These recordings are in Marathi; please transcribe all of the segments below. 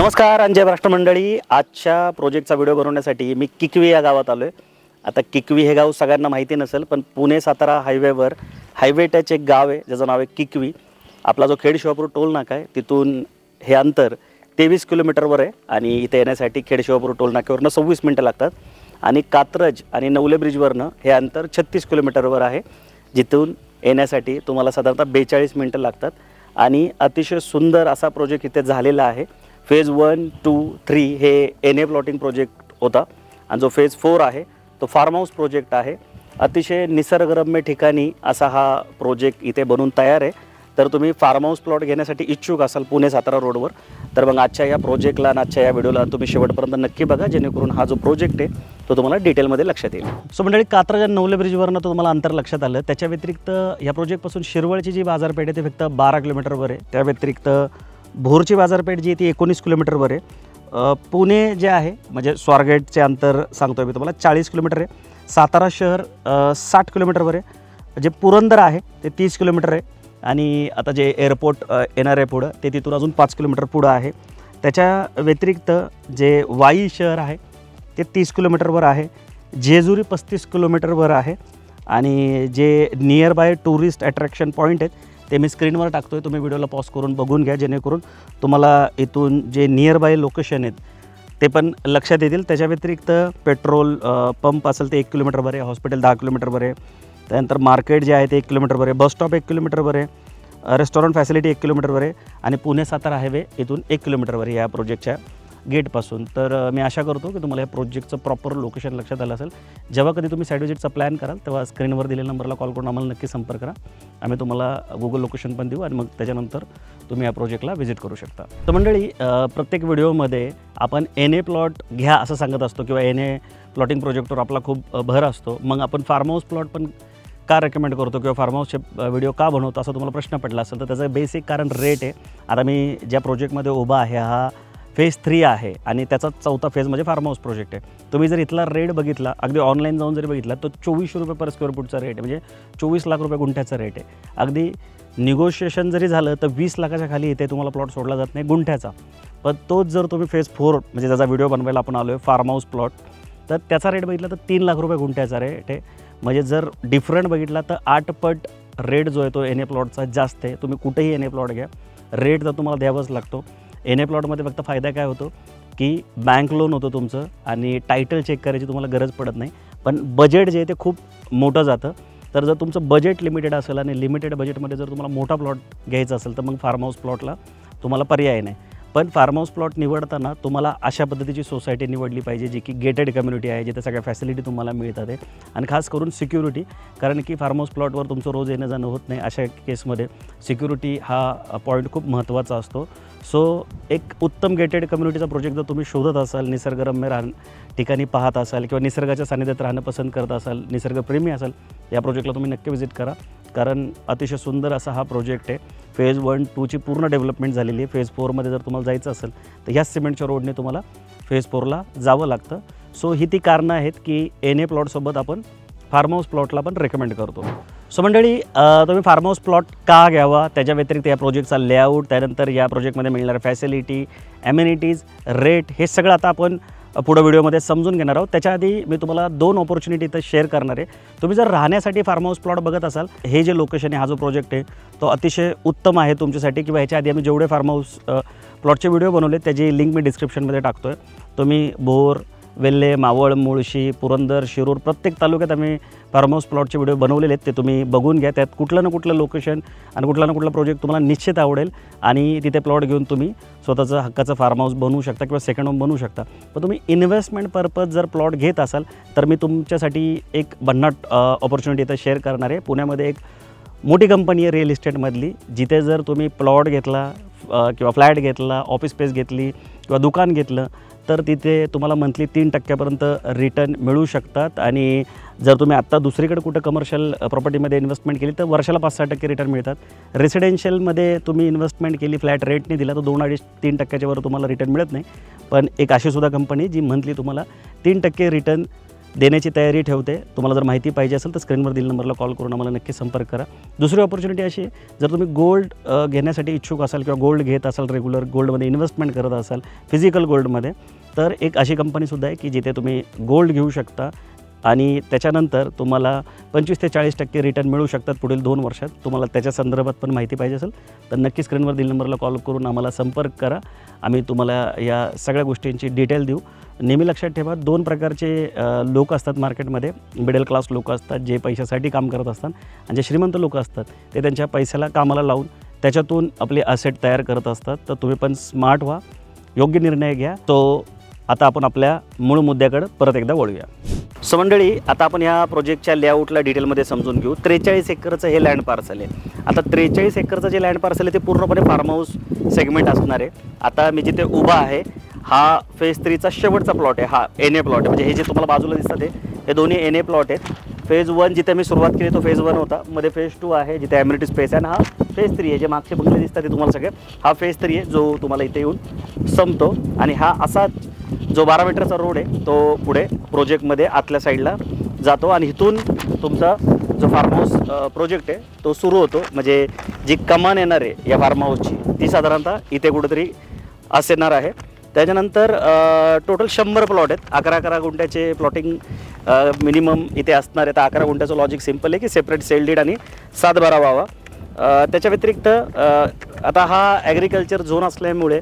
नमस्कार अंजय राष्ट्र मंडळी, आजच्या प्रोजेक्टचा व्हिडिओ बनवण्यासाठी मी किकवी या गावात आलो आहे। आता किकवी हे गाव सगळ्यांना माहिती नसेल, पण पुणे सातारा हायवेवर हायवे टच एक गाव आहे ज्याचं नाव आहे किकवी। आपला जो खेड शिवापूर टोल नाका आहे तिथून हे अंतर 23 किलोमीटरवर आहे आणि इथे येण्यासाठी खेड शिवापूर टोल नाक्यावरनं 26 मिनिटं लागतात आणि कात्रज आणि नवले ब्रिजवरनं हे अंतर 36 किलोमीटरवर आहे, जिथून येण्यासाठी तुम्हाला साधारणतः 42 मिनिटं लागतात। आणि अतिशय सुंदर असा प्रोजेक्ट इथे झालेला आहे। फेज 1, 2, 3 हे एनए प्लॉटिंग प्रोजेक्ट होता आणि जो फेज 4 आहे तो फार्म हाऊस प्रोजेक्ट आहे। अतिशय निसर्गरम्य ठिकाणी असा हा प्रोजेक्ट इथे बनून तयार आहे। तर तुम्ही फार्म हाऊस प्लॉट घेण्यासाठी इच्छुक असाल पुणे सातारा रोडवर, तर मग आजच्या या प्रोजेक्टला आणि आजच्या या व्हिडिओला तुम्ही शेवटपर्यंत नक्की बघा, जेणेकरून हा जो प्रोजेक्ट आहे तो तुम्हाला डिटेलमध्ये लक्षात येईल। सो मंडळी, कात्रज आणि नवले ब्रिजवरनं तो तुम्हाला अंतर लक्षात आलं। त्याच्या व्यतिरिक्त या प्रोजेक्टपासून शिरवळची जी बाजारपेठ आहे ती फक्त 12 किलोमीटरवर आहे। त्या व्यतिरिक्त भोरची बाजारपेठ जी आहे ती 19 किलोमीटरवर आहे। पुणे जे आहे म्हणजे स्वारगेटचे अंतर सांगतोय मी तुम्हाला 40 किलोमीटर आहे। सातारा शहर 60 किलोमीटरवर आहे। जे पुरंदर आहे ते 30 किलोमीटर आहे आणि आता जे एअरपोर्ट येणार आहे पुढं ते तिथून अजून 5 किलोमीटर पुढं आहे। त्याच्या व्यतिरिक्त जे वाई शहर आहे ते 30 किलोमीटरवर आहे। जेजुरी 35 किलोमीटरवर आहे आणि जे near by tourist attraction point आहेत ते मी स्क्रीनवर टाकतो आहे, तुम्ही व्हिडिओला पॉज करून बघून घ्या, जेणेकरून तुम्हाला इथून जे नियर बाय लोकेशन आहेत ते पण लक्षात येतील। त्याच्या व्यतिरिक्त पेट्रोल पंप असेल ते 1 किलोमीटरवर आहे, हॉस्पिटल 10 किलोमीटरवर आहे, त्यानंतर मार्केट जे आहे ते 1 किलोमीटरवर आहे, बस स्टॉप 1 किलोमीटरवर आहे, रेस्टॉरंट फॅसिलिटी 1 किलोमीटरवर आहे आणि पुणे सातारा हायवे इथून 1 किलोमीटरवर आहे या प्रोजेक्टच्या गेटपासून। तर मी आशा करतो की तुम्हाला या प्रोजेक्टचं प्रॉपर लोकेशन लक्षात आलं असेल। जेव्हा कधी तुम्ही साईट व्हिजिटचा प्लॅन कराल तेव्हा स्क्रीनवर दिलेल्या नंबरला कॉल करून आम्हाला नक्की संपर्क करा, आम्ही तुम्हाला गुगल लोकेशन पण देऊ आणि मग त्याच्यानंतर तुम्ही या प्रोजेक्टला व्हिजिट करू शकता। तर मंडळी, प्रत्येक व्हिडिओमध्ये आपण एनए प्लॉट घ्या असं सांगत असतो किंवा एनए प्लॉटिंग प्रोजेक्टवर आपला खूप भर असतो, मग आपण फार्म हाऊस प्लॉट पण का रेकमेंड करतो किंवा फार्म हाऊसचे व्हिडिओ का बनवतो असं तुम्हाला प्रश्न पडला असेल, तर त्याचं बेसिक कारण रेट आहे। आता मी ज्या प्रोजेक्टमध्ये उभा आहे हा फेज 3 आहे आणि त्याचा 4था फेज म्हणजे फार्म हाऊस प्रोजेक्ट आहे। तुम्ही जर इथला रेट बघितला, अगदी ऑनलाईन जाऊन जरी बघितला, तो 2400 रुपये पर स्क्वेअर फूटचा रेट आहे, म्हणजे 24 लाख रुपये गुंठ्याचा रेट आहे। अगदी निगोशिएशन जरी झालं तर 20 लाखाच्या खाली इथे तुम्हाला प्लॉट सोडला जात नाही गुंठ्याचा। पण तोच जर तुम्ही फेज 4 म्हणजे त्याचा व्हिडिओ बनवायला आपण आलो आहे फार्म हाऊस प्लॉट, तर त्याचा रेट बघितला तर 3 लाख रुपये गुंठ्याचा रेट आहे। म्हणजे जर डिफरंट बघितला तर 8 पट रेट जो आहे तो एनए प्लॉटचा जास्त आहे। तुम्ही कुठेही एनए प्लॉट घ्या, रेट तर तुम्हाला द्यावाच लागतो। एनए प्लॉटमध्ये फक्त फायदा काय होतो की बँक लोन होतं तुमचं आणि टायटल चेक करायची तुम्हाला गरज पडत नाही, पण बजेट जे आहे ते खूप मोठं जातं। तर जर तुमचं बजेट लिमिटेड असेल आणि लिमिटेड बजेटमध्ये जर तुम्हाला मोठा प्लॉट घ्यायचा असेल तर मग फार्म हाऊस प्लॉटला तुम्हाला पर्याय नाही। पण फार्म हाऊस प्लॉट निवडताना तुम्हाला अशा पद्धतीची सोसायटी निवडली पाहिजे जी की गेटेड कम्युनिटी आहे, जिथे सगळ्या फॅसिलिटी तुम्हाला मिळतात आहे आणि खास करून सिक्युरिटी, कारण की फार्म हाऊस प्लॉटवर तुमचं रोज येणं जाणं होत नाही, अशा केसमध्ये सिक्युरिटी हा पॉईंट खूप महत्त्वाचा असतो। सो एक उत्तम गेटेड कम्युनिटीचा प्रोजेक्ट जर तुम्ही शोधत असाल, निसर्गरम्य ठिकाणी पाहत असाल किंवा निसर्गाच्या सानिध्यात राहणं पसंत करत असाल, निसर्गप्रेमी असाल, या प्रोजेक्टला तुम्ही नक्की व्हिजिट करा, कारण अतिशय सुंदर असा हा प्रोजेक्ट आहे। फेज 1, 2ची पूर्ण डेव्हलपमेंट झालेली आहे। फेज 4मध्ये जर तुम्हाला जायचं असेल तर ह्याच सिमेंटच्या रोडने तुम्हाला फेज 4ला जावं लागतं। सो ही ती कारणं आहेत की एनए प्लॉटसोबत आपण फार्म हाऊस प्लॉटला पण रेकमेंड करतो। सो मंडळी, तुम्ही फार्म हाऊस प्लॉट का घ्यावा, त्याच्या व्यतिरिक्त या प्रोजेक्टचा लेआउट, त्यानंतर या प्रोजेक्टमध्ये मिळणाऱ्या फॅसिलिटी, ॲम्युनिटीज, रेट, हे सगळं आता आपण पुढं व्हिडिओमध्ये समजून घेणार आहोत। त्याच्या आधी मी तुम्हाला 2 ऑपॉर्च्युनिटी इथं शेअर करणार आहे। तुम्ही जर राहण्यासाठी फार्म हाऊस प्लॉट बघत असाल, हे जे लोकेशन आहे, हा जो प्रोजेक्ट आहे तो अतिशय उत्तम आहे तुमच्यासाठी, किंवा ह्याच्या आधी आम्ही जेवढे फार्म हाऊस प्लॉटचे व्हिडिओ बनवले त्याची लिंक मी डिस्क्रिप्शनमध्ये टाकतो आहे। तुम्ही भोर, वेल्हे, मावळ, मुळशी, पुरंदर, शिरूर प्रत्येक तालुक्यात आम्ही फार्म हाऊस प्लॉटचे व्हिडिओ बनवलेले आहेत, ते तुम्ही बघून घ्या। त्यात कुठलं ना कुठलं लोकेशन आणि कुठला ना कुठला प्रोजेक्ट तुम्हाला निश्चित आवडेल आणि तिथे प्लॉट घेऊन तुम्ही स्वतःचं हक्काचं फार्म हाऊस बनवू शकता किंवा सेकंड होम बनवू शकता। पण तुम्ही इन्व्हेस्टमेंट पर्पज जर प्लॉट घेत असाल तर मी तुमच्यासाठी एक भन्नाट ऑपॉर्च्युनिटी इथं शेअर करणार आहे। पुण्यामध्ये एक मोठी कंपनी आहे रिअल इस्टेटमधली, जिथे जर तुम्ही प्लॉट घेतला किंवा फ्लॅट घेतला, ऑफिस स्पेस घेतली किंवा दुकान घेतलं तर तिथे तुम्हाला मंथली 3% रिटर्न मिळू शकतात। आणि जर तुम्ही आत्ता दुसरीकडे कुठं कमर्शियल प्रॉपर्टीमध्ये इन्व्हेस्टमेंट केली तर वर्षाला 5-6% रिटर्न मिळतात। रेसिडेन्शियलमध्ये तुम्ही इन्व्हेस्टमेंट केली, फ्लॅट रेटने दिला तर 2-2.5-3% वर तुम्हाला रिटर्न मिळत नाही। पण एक अशी सुद्धा कंपनी जी मंथली तुम्हाला 3% रिटर्न देण्याची तयारी ठेवते. तुम्हाला जर माहिती पाहिजे असेल तर स्क्रीनवर दिलेल्या नंबरला कॉल करून आम्हाला नक्की संपर्क करा. दुसरी ऑपॉर्च्युनिटी अशी आहे, जर तुम्ही गोल्ड घेण्यासाठी इच्छुक असाल किंवा गोल्ड घेत असाल, रेग्युलर गोल्डमध्ये इन्व्हेस्टमेंट करत असाल, फिजिकल गोल्डमध्ये, तर एक अशी कंपनीसुद्धा आहे की जिथे तुम्ही गोल्ड घेऊ शकता आणि त्याच्यानंतर तुम्हाला 25 ते 40% रिटर्न मिळू शकतात पुढील 2 वर्षात. तुम्हाला त्याच्या संदर्भात पण माहिती पाहिजे असेल तर नक्की स्क्रीनवर दिलेल्या नंबरला कॉल करून आम्हाला संपर्क करा. आम्ही तुम्हाला या सगळ्या गोष्टींची डिटेल देऊ. नेहमी लक्षात ठेवा, 2 प्रकारचे लोक असतात मार्केटमध्ये. मिडल क्लास लोक असतात जे पैशासाठी काम करत असतात आणि जे श्रीमंत लोक असतात ते त्यांच्या पैशाला कामाला लावून त्याच्यातून आपले ॲसेट तयार करत असतात. तर तुम्ही पण स्मार्ट व्हा, योग्य निर्णय घ्या. तो आता आपण आपल्या मूळ मुद्द्याकडे परत एकदा वळूया. सो मंडळी, आता आपण या प्रोजेक्टच्या लेआउटला डिटेलमध्ये समजून घेऊ. 43 एकरचं हे लँड पार्सल आहे. आता 43 एकरचं जे लँड पार्सल आहे ते पूर्णपणे फार्म हाऊस सेगमेंट असणार आहे. आता मी जिथे उभा आहे हा फेज 3चा शेवटचा प्लॉट आहे. हा NA प्लॉट आहे. म्हणजे हे जे तुम्हाला बाजूला दिसतात हे दोन्ही NA प्लॉट आहेत. फेज 1 जिथे मी सुरुवात केली तो फेज 1 होता. मध्ये फेज 2 आहे जिथे ॲम्युनिटी स्पेस आहे. आणि हा फेज 3 आहे. जे मागचे बंगले दिसतात ते तुम्हाला सगळे, हा फेज 3 आहे जो तुम्हाला इथे येऊन संपतो. आणि हा असा जो 12 मीटरचा रोड आहे तो पुढे प्रोजेक्टमध्ये आतल्या साईडला जातो आणि इथून तुमचा जो फार्म हाऊस प्रोजेक्ट आहे तो सुरू होतो. म्हणजे जी कमान येणार आहे या फार्म हाऊसची ती साधारणतः इथे कुठेतरी असणार आहे. त्याच्यानंतर टोटल 100 प्लॉट आहेत. 11 गुंठ्याचे प्लॉटिंग मिनिमम इथे असणार आहे. तर 11 गुंठ्याचं लॉजिक सिम्पल आहे की सेपरेट सेल डीड आणि 7/12 व्हावा. त्याच्या व्यतिरिक्त आता हा ॲग्रिकल्चर झोन असल्यामुळे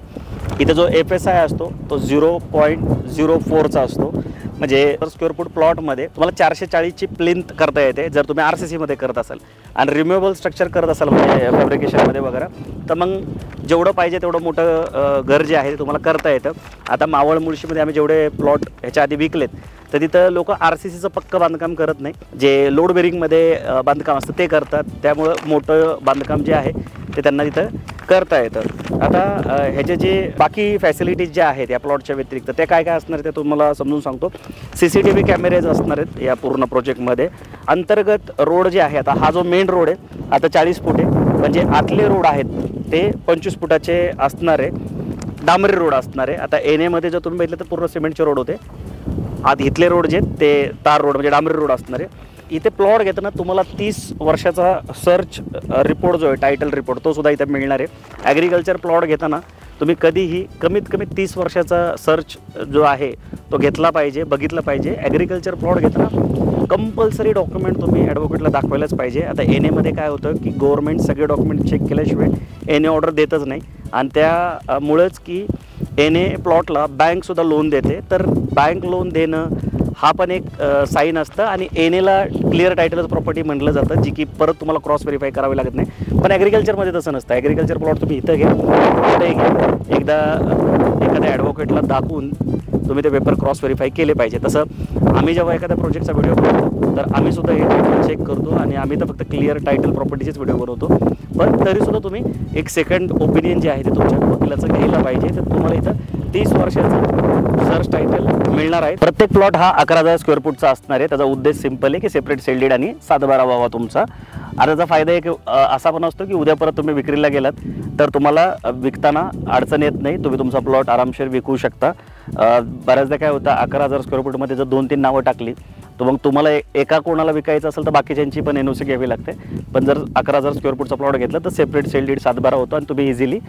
इथे जो FSI असतो तो 0.04चा असतो. म्हणजे पर स्क्वेअर फूट प्लॉटमध्ये तुम्हाला 440ची प्लिंथ करता येते जर तुम्ही RCCमध्ये करत असाल. आणि रिम्युएबल स्ट्रक्चर करत असाल म्हणजे फॅब्रिकेशनमध्ये वगैरे, तर मग जेवढं पाहिजे तेवढं मोठं घर जे आहे ते तुम्हाला करता येतं. आता मावळ मुळशीमध्ये आम्ही जेवढे प्लॉट ह्याच्या आधी विकलेत तर तिथं लोक RCCचं पक्कं बांधकाम करत नाही. जे लोड बेरिंगमध्ये बांधकाम असतं ते करतात. त्यामुळं मोठं बांधकाम जे आहे ते त्यांना तिथं करता येतं. आता ह्याचे जे बाकी फॅसिलिटीज ज्या आहेत या प्लॉटच्या व्यतिरिक्त ते काय काय असणार ते तुम्हाला समजून सांगतो. CCTV कॅमेरेज असणार आहेत या पूर्ण प्रोजेक्टमध्ये. अंतर्गत रोड जे आहे, आता हा जो मेन रोड आहे आता 40 फूट आहे. म्हणजे आतले रोड आहेत ते 25 फुटाचे असणार आहे. डांबरी रोड असणार आहे. आता NAमध्ये जर तुम्ही बघितलं तर पूर्ण सिमेंटचे रोड होते. आत इथले रोड जे आहेत ते तार रोड म्हणजे डांबरी रोड असणार आहे. इथे प्लॉट घेताना तुम्हाला 30 वर्षाचा सर्च रिपोर्ट जो आहे, टायटल रिपोर्ट, तो सुद्धा इथे मिळणार आहे. ॲग्रिकल्चर प्लॉट घेताना तुम्ही कधीही कमीत कमी 30 वर्षाचा सर्च जो आहे तो घेतला पाहिजे, बघितला पाहिजे. ॲग्रिकल्चर प्लॉट घेताना कंपल्सरी डॉक्युमेंट तुम्ही ॲडव्होकेटला दाखवायलाच पाहिजे. आता NAमध्ये काय होतं की गव्हर्नमेंट सगळे डॉक्युमेंट चेक केल्याशिवाय NA ऑर्डर देतच नाही. आणि त्यामुळंच की NA प्लॉटला बँकसुद्धा लोन देते. तर बँक लोन देणं हा पण एक साईन असतं. आणि NAला क्लिअर टायटल प्रॉपर्टी म्हटलं जातं, जी की परत तुम्हाला क्रॉस व्हेरीफाय करावी लागत नाही. पण ॲग्रिकल्चरमध्ये तसं नसतं. ॲग्रिकल्चर प्लॉट तुम्ही इथं घ्या, इथंही घ्या, एकदा एखाद्या ॲडव्होकेटला दाखवून तुम्ही ते पेपर क्रॉस व्हेरीफाय केले पाहिजे. तसं आम्ही जेव्हा एखाद्या प्रोजेक्टचा व्हिडिओ बनवतो तर आम्हीसुद्धा हे टायटल चेक करतो आणि आम्ही तर फक्त क्लिअर टायटल प्रॉपर्टीचेच व्हिडिओ बनवतो. पण तरीसुद्धा तुम्ही एक सेकंड ओपिनियन जे आहे ते तुमच्या वकिलाचं घ्यायला पाहिजे. तर तुम्हाला इथं 30 वर्षाचं सर्च टायटल मिळणार आहे. प्रत्येक प्लॉट हा 11,000 स्क्वेअर फूटचा असणार आहे. त्याचा उद्देश सिंपल आहे की सेपरेट सेल डीड आणि 7/12 व्हावा तुमचा. आता त्याचा फायदा एक असा पण असतो की उद्या परत तुम्ही विक्रीला गेलात तर तुम्हाला विकताना अडचण येत नाही. तुम्ही तुमचा प्लॉट आरामशीर विकू शकता. बऱ्याचदा काय होतं 11,000 स्क्वेअर फूटमध्ये जर 2-3 नावं टाकली तर मग तुम्हाला एका कोणाला विकायचं असेल तर बाकीच्यांची पण NOC घ्यावी लागते. पण जर 11,000 स्क्वेअर फूटचा प्लॉट घेतला तर सेपरेट सेल डीड 7/12 होतो आणि तुम्ही इझिली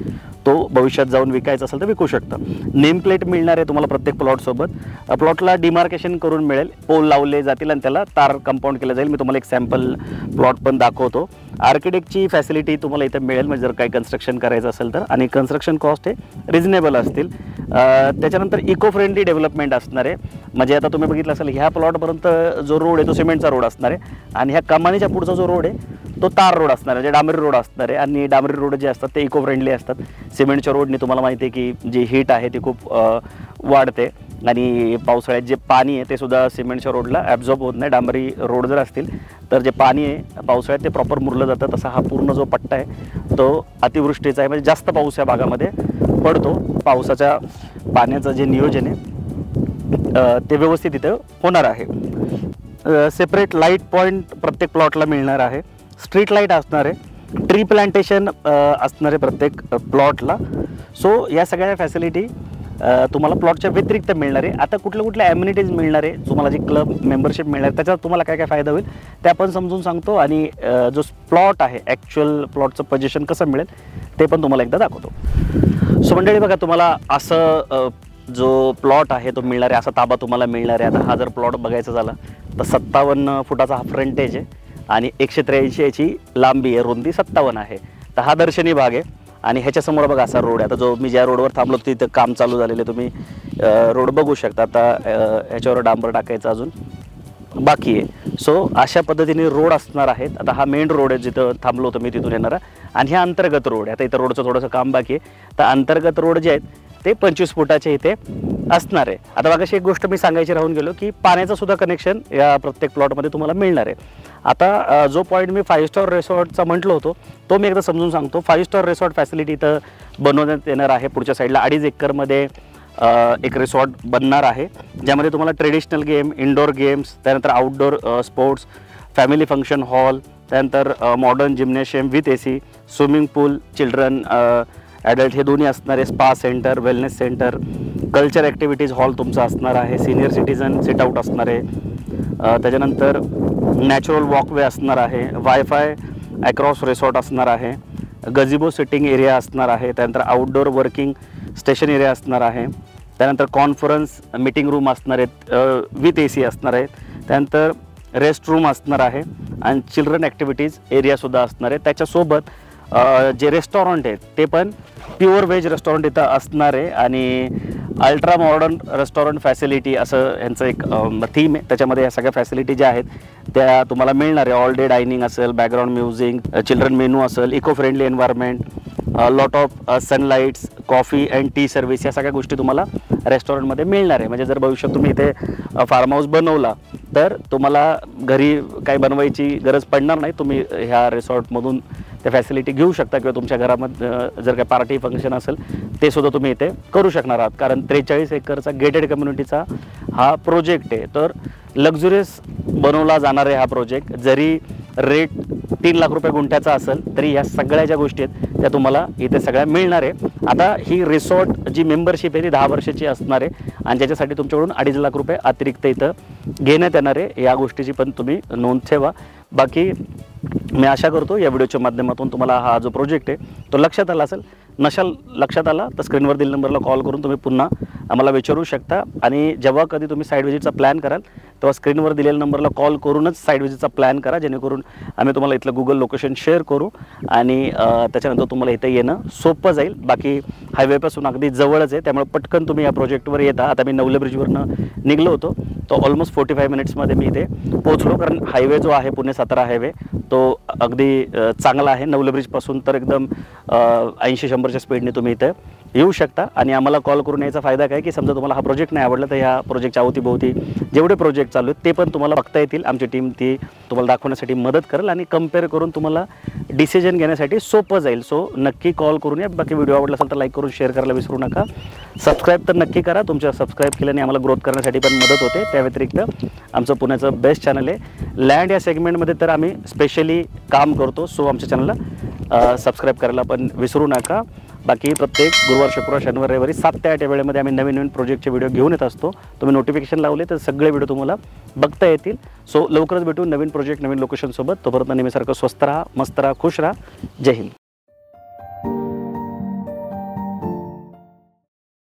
तो भविष्यात जाऊन विकायचा असेल तर विकू शकता. नेम प्लेट मिळणार आहे तुम्हाला प्रत्येक प्लॉटसोबत. प्लॉटला डिमार्केशन करून मिळेल, पोल लावले जातील आणि त्याला तार कंपाऊंड केलं जाईल. मी तुम्हाला एक सॅम्पल प्लॉट पण दाखवतो. आर्किटेक्टची फॅसिलिटी तुम्हाला इथं मिळेल म्हणजे जर काही कन्स्ट्रक्शन करायचं असेल तर. आणि कन्स्ट्रक्शन कॉस्ट हे रिजनेबल असतील. त्याच्यानंतर इको फ्रेंडली डेव्हलपमेंट असणार आहे. म्हणजे आता तुम्ही बघितलं असेल ह्या प्लॉटपर्यंत जो रोड आहे तो सिमेंटचा रोड असणार आहे आणि ह्या कमानीच्या पुढचा जो रोड आहे तो तार रोड असणार आहे, म्हणजे डांबरी रोड असणार आहे. आणि डांबरी रोड जे असतात ते इको फ्रेंडली असतात. सिमेंटच्या रोडने तुम्हाला माहिती आहे की जी हीट आहे ती खूप वाढते आणि पावसाळ्यात जे पाणी आहे ते सुद्धा सिमेंटच्या रोडला ॲब्झॉर्ब होत नाही. डांबरी रोड जर असतील तर जे पाणी आहे पावसाळ्यात ते प्रॉपर मुरलं जातं. तसा हा पूर्ण जो पट्टा आहे तो अतिवृष्टीचा आहे, म्हणजे जास्त पाऊस या भागामध्ये पडतो. पावसाच्या पाण्याचं जे नियोजन आहे ते व्यवस्थित इथं होणार आहे. सेपरेट लाईट पॉईंट प्रत्येक प्लॉटला मिळणार आहे. स्ट्रीट लाईट असणार आहे. ट्री प्लांटेशन असणार आहे प्रत्येक प्लॉटला. सो या सगळ्या फॅसिलिटी तुम्हाला प्लॉटच्या व्यतिरिक्त मिळणार आहे. आता कुठल्या ॲम्युनिटीज मिळणार आहे, तुम्हाला जी क्लब मेंबरशिप मिळणार आहे, त्याच्यात तुम्हाला काय काय फायदा होईल ते आपण समजून सांगतो. आणि जो प्लॉट आहे ॲक्च्युअल प्लॉटचं पोझिशन कसं मिळेल ते पण तुम्हाला एकदा दाखवतो. सो मंडळी बघा, तुम्हाला असं जो प्लॉट आहे तो मिळणार आहे, असा ताबा तुम्हाला मिळणार आहे. आता हा जर प्लॉट बघायचा झाला तर 57 फुटाचा हा फ्रंटेज आहे आणि 183 याची लांबी आहे, रुंदी 57 आहे. तर हा दर्शनी भाग आहे आणि ह्याच्यासमोर बघा असा रोड आहे. आता जो मी ज्या रोडवर थांबलो तिथं काम चालू झालेलं तुम्ही रोड बघू शकता. आता ह्याच्यावर डांबर टाकायचं अजून बाकी आहे. सो अशा पद्धतीने रोड असणार आहेत. आता हा मेन रोड आहे जिथं थांबलो होतो मी, तिथून येणारा. आणि हा अंतर्गत रोड आहे. आता इथं रोडचं थोडंसं काम बाकी आहे. तर अंतर्गत रोड जे आहेत ते 25 फुटाचे इथे असणार आहे. आता बघा, एक गोष्ट मी सांगायची राहून गेलो की पाण्याचं सुद्धा कनेक्शन या प्रत्येक प्लॉटमध्ये तुम्हाला मिळणार आहे. आता जो पॉईंट मी 5 स्टार रिसॉर्टचा म्हटलो होतो तो मी एकदा समजून सांगतो. 5 स्टार रिसॉर्ट फॅसिलिटी इथं बनवण्यात येणार आहे. पुढच्या साईडला 2.5 एकरमध्ये एक रिसॉर्ट बनणार आहे, ज्यामध्ये तुम्हाला ट्रेडिशनल गेम, इंडोर गेम्स, त्यानंतर outdoor sports, family function hall, त्यानंतर modern gymnasium with AC, swimming pool, children adult हे दोन्ही असणार आहे, spa centre, wellness centre, culture activities hall तुमचा असणार आहे, सिनियर सिटीजन सिट आउट असणार आहे, त्याच्यानंतर नॅचरल वॉकवे असणार आहे, वायफाय ॲक्रॉस रिसॉर्ट असणार आहे, गझिबो सिटिंग एरिया असणार आहे, त्यानंतर आउटडोर वर्किंग स्टेशन एरिया असणार आहे, त्यानंतर कॉन्फरन्स मीटिंग रूम असणार आहेत विथ AC असणार आहेत, त्यानंतर रेस्ट रूम असणार आहे आणि चिल्ड्रन ॲक्टिव्हिटीज एरियासुद्धा असणार आहे. त्याच्यासोबत जे रेस्टॉरंट आहेत ते पण प्युअर व्हेज रेस्टॉरंट इथं असणार आहे आणि अल्ट्रा मॉडर्न रेस्टॉरंट फॅसिलिटी असं यांचं एक थीम आहे. त्याच्यामध्ये या सगळ्या फॅसिलिटी ज्या आहेत त्या तुम्हाला मिळणार आहे. ऑल डे डायनिंग असेल, बॅकग्राऊंड म्युझिक, चिल्ड्रन मेनू असेल, eco friendly environment, lot of sunlights, coffee and tea service, या सगळ्या गोष्टी तुम्हाला रेस्टॉरंटमध्ये मिळणार आहे. म्हणजे जर भविष्यात तुम्ही इथे फार्म हाऊस बनवला तर तुम्हाला घरी काही बनवायची गरज पडणार नाही. तुम्ही ह्या रिसॉर्टमधून त्या फॅसिलिटी घेऊ शकता किंवा तुमच्या घरामध्ये जर काही पार्टी फंक्शन असेल ते सुद्धा तुम्ही इथे करू शकणार आहात. कारण 43 एकरचा गेटेड कम्युनिटीचा हा प्रोजेक्ट आहे. तर लक्झुरियस बनवला जाणार आहे हा प्रोजेक्ट. जरी रेट 3 लाख रुपये गुंठ्याचा असेल तरी ह्या सगळ्या ज्या गोष्टी आहेत त्या तुम्हाला इथे सगळ्या मिळणार आहे. आता ही रिसॉर्ट जी मेंबरशिप आहे ती 10 वर्षाची असणार आहे आणि ज्याच्यासाठी तुमच्याकडून 2.5 लाख रुपये अतिरिक्त इथं घेण्यात येणार आहे. या गोष्टीची पण तुम्ही नोंद ठेवा. बाकी मी आशा करतो या व्हिडिओच्या माध्यमातून तुम्हाला हा जो प्रोजेक्ट आहे तो लक्षात आला असेल. नशाल लक्षात आला तर स्क्रीनवर दिलेल्या नंबरला कॉल करून तुम्ही पुन्हा आम्हाला विचारू शकता. आणि जेव्हा कधी तुम्ही साईड व्हिजिटचा प्लॅन कराल तेव्हा स्क्रीनवर दिलेल्या नंबरला कॉल करूनच साईड व्हिजिटचा प्लॅन करा, जेणेकरून आम्ही तुम्हाला इथलं गुगल लोकेशन शेअर करू आणि त्याच्यानंतर तुम्हाला इथं येणं सोपं जाईल. बाकी हायवेपासून अगदी जवळच आहे, त्यामुळे पटकन तुम्ही या प्रोजेक्टवर येता. आता मी नवले ब्रिजवरनं निघलो होतो तो ऑलमोस्ट 45 मिनिट्समध्ये मी इथे पोहोचलो. कारण हायवे जो आहे पुणे सातारा हायवे तो अगदी चांगला आहे. नवले ब्रिजपासून तर एकदम 80-100च्या स्पीडने तुम्ही इथे येऊ शकता. आणि आम्हाला कॉल करून यायचा फायदा काय की समजा तुम्हाला हा प्रोजेक्ट नाही आवडला तर ह्या प्रोजेक्टच्या अवतीभोवती जेवढे प्रोजेक्ट चालू आहेत ते पण तुम्हाला बघता येतील. आमची टीम ती तुम्हाला दाखवण्यासाठी मदत करेल आणि कम्पेअर करून तुम्हाला डिसिजन घेण्यासाठी सोपं जाईल. सो नक्की कॉल करून या. बाकी व्हिडिओ आवडला असेल तर लाईक करून शेअर करायला विसरू नका. सबस्क्राईब तर नक्की करा. तुमच्या सबस्क्राईब केल्याने आम्हाला ग्रोथ करण्यासाठी पण मदत होते. त्या व्यतिरिक्त आमचं पुण्याचं बेस्ट चॅनल आहे लँड या सेगमेंटमध्ये तर आम्ही स्पेशली काम करतो. सो आमच्या चॅनलला सबस्क्राईब करायला पण विसरू नका. बाकी प्रत्येक गुरुवार, शुक्रवार, शनिवार, रविवारी 7 ते 8 या वेळेमध्ये आम्ही नवीन प्रोजेक्टचे व्हिडिओ घेऊन येत असतो. तुम्ही नोटिफिकेशन लावले तर सगळे व्हिडिओ तुम्हाला बघता येतील. सो लवकरच भेटू नवीन प्रोजेक्ट, नवीन लोकेशनसोबत. तोपर्यंत नेहमीसारखं स्वस्त राहा, मस्त राहा, खुश राहा. जय हिंद.